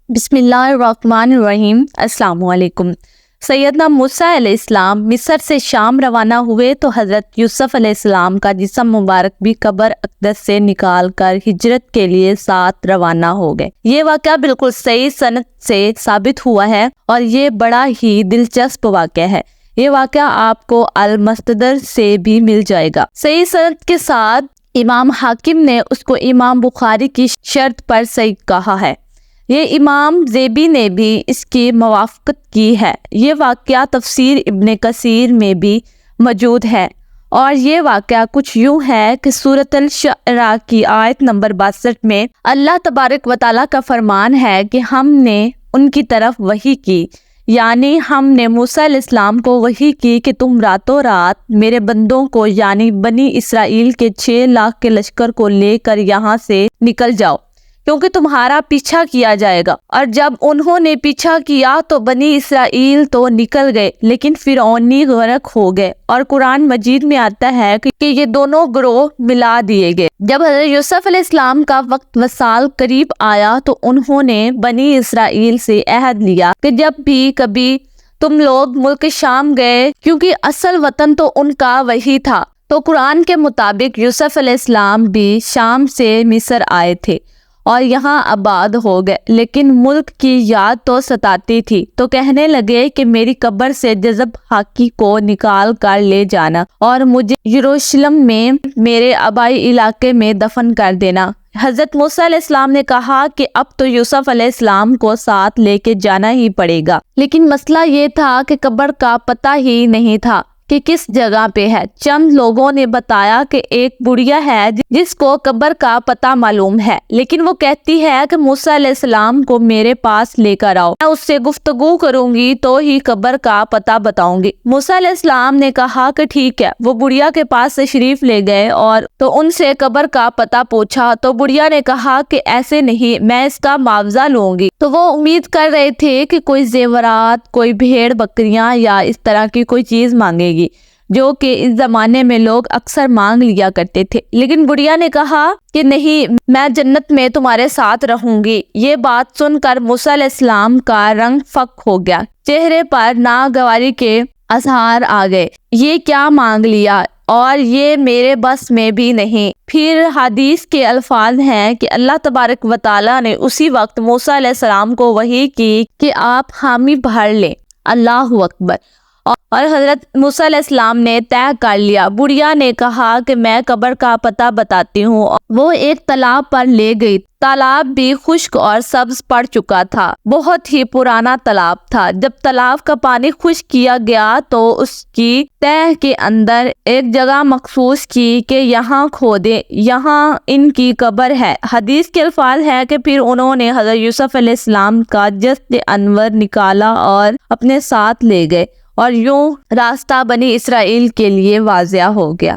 بسم اللہ الرحمن الرحیم۔ السلام علیکم۔ سیدنا موسیٰ علیہ السلام مصر سے شام روانہ ہوئے تو حضرت یوسف علیہ السلام کا جسم مبارک بھی قبر اقدس سے نکال کر ہجرت کے لیے ساتھ روانہ ہو گئے۔ یہ واقعہ بالکل صحیح سند سے ثابت ہوا ہے اور یہ بڑا ہی دلچسپ واقعہ ہے۔ یہ واقعہ آپ کو المستدر سے بھی مل جائے گا۔ صحیح سند کے ساتھ امام حاکم نے اس کو امام بخاری کی شرط پر صحیح کہا ہے۔ یہ امام زیبی نے بھی اس کی موافقت کی ہے۔ یہ واقعہ تفسیر ابن کثیر میں بھی موجود ہے اور یہ واقعہ کچھ یوں ہے کہ سورۃ الشعراء کی آیت نمبر 62 میں اللہ تبارک و تعالیٰ کا فرمان ہے کہ ہم نے ان کی طرف وحی کی، یعنی ہم نے موسیٰ علیہ السلام کو وحی کی کہ تم راتوں رات میرے بندوں کو یعنی بنی اسرائیل کے 6 لاکھ کے لشکر کو لے کر یہاں سے نکل جاؤ، کیونکہ تمہارا پیچھا کیا جائے گا۔ اور جب انہوں نے پیچھا کیا تو بنی اسرائیل تو نکل گئے لیکن فرعونی غرق ہو گئے، اور قرآن مجید میں آتا ہے کہ یہ دونوں گروہ ملا دیے گئے۔ جب حضرت یوسف علیہ السلام کا وقت وصال قریب آیا تو انہوں نے بنی اسرائیل سے عہد لیا کہ جب بھی کبھی تم لوگ ملک شام گئے، کیونکہ اصل وطن تو ان کا وہی تھا، تو قرآن کے مطابق یوسف علیہ السلام بھی شام سے مصر آئے تھے اور یہاں آباد ہو گئے، لیکن ملک کی یاد تو ستاتی تھی، تو کہنے لگے کہ میری قبر سے جزب حاکی کو نکال کر لے جانا اور مجھے یروشلم میں میرے آبائی علاقے میں دفن کر دینا۔ حضرت موسیٰ علیہ السلام نے کہا کہ اب تو یوسف علیہ السلام کو ساتھ لے کے جانا ہی پڑے گا، لیکن مسئلہ یہ تھا کہ قبر کا پتہ ہی نہیں تھا کہ کس جگہ پہ ہے۔ چند لوگوں نے بتایا کہ ایک بڑھیا ہے جس کو قبر کا پتہ معلوم ہے، لیکن وہ کہتی ہے کہ موسیٰ علیہ السلام کو میرے پاس لے کر آؤ، میں اس سے گفتگو کروں گی تو ہی قبر کا پتہ بتاؤں گی۔ موسیٰ علیہ السلام نے کہا کہ ٹھیک ہے۔ وہ بڑھیا کے پاس تشریف لے گئے اور تو ان سے قبر کا پتہ پوچھا تو بڑھیا نے کہا کہ ایسے نہیں، میں اس کا معاوضہ لوں گی۔ تو وہ امید کر رہے تھے کہ کوئی زیورات، کوئی بھیڑ بکریاں یا اس طرح کی کوئی چیز مانگے گی، جو کہ اس زمانے میں لوگ اکثر مانگ لیا کرتے تھے، لیکن بڑھیا نے کہا کہ نہیں، میں جنت میں تمہارے ساتھ رہوں گی۔ یہ بات سن کر موسیٰ علیہ السلام کا رنگ فک ہو گیا، چہرے پر ناگواری کے اظہار آ گئے۔ یہ کیا مانگ لیا اور یہ میرے بس میں بھی نہیں۔ پھر حدیث کے الفاظ ہیں کہ اللہ تبارک و تعالیٰ نے اسی وقت موسیٰ علیہ السلام کو وحی کی کہ آپ حامی بھر لیں، اللہ اکبر، اور حضرت موسیٰ علیہ السلام نے طے کر لیا۔ بڑھیا نے کہا کہ میں قبر کا پتہ بتاتی ہوں۔ وہ ایک تالاب پر لے گئی۔ تالاب بھی خشک اور سبز پڑ چکا تھا، بہت ہی پرانا تالاب تھا۔ جب تالاب کا پانی خشک کیا گیا تو اس کی تہہ کے اندر ایک جگہ مخصوص کی کہ یہاں کھودیں، یہاں ان کی قبر ہے۔ حدیث کے الفاظ ہے کہ پھر انہوں نے حضرت یوسف علیہ السلام کا جسد انور نکالا اور اپنے ساتھ لے گئے، اور یوں راستہ بنی اسرائیل کے لیے واضح ہو گیا۔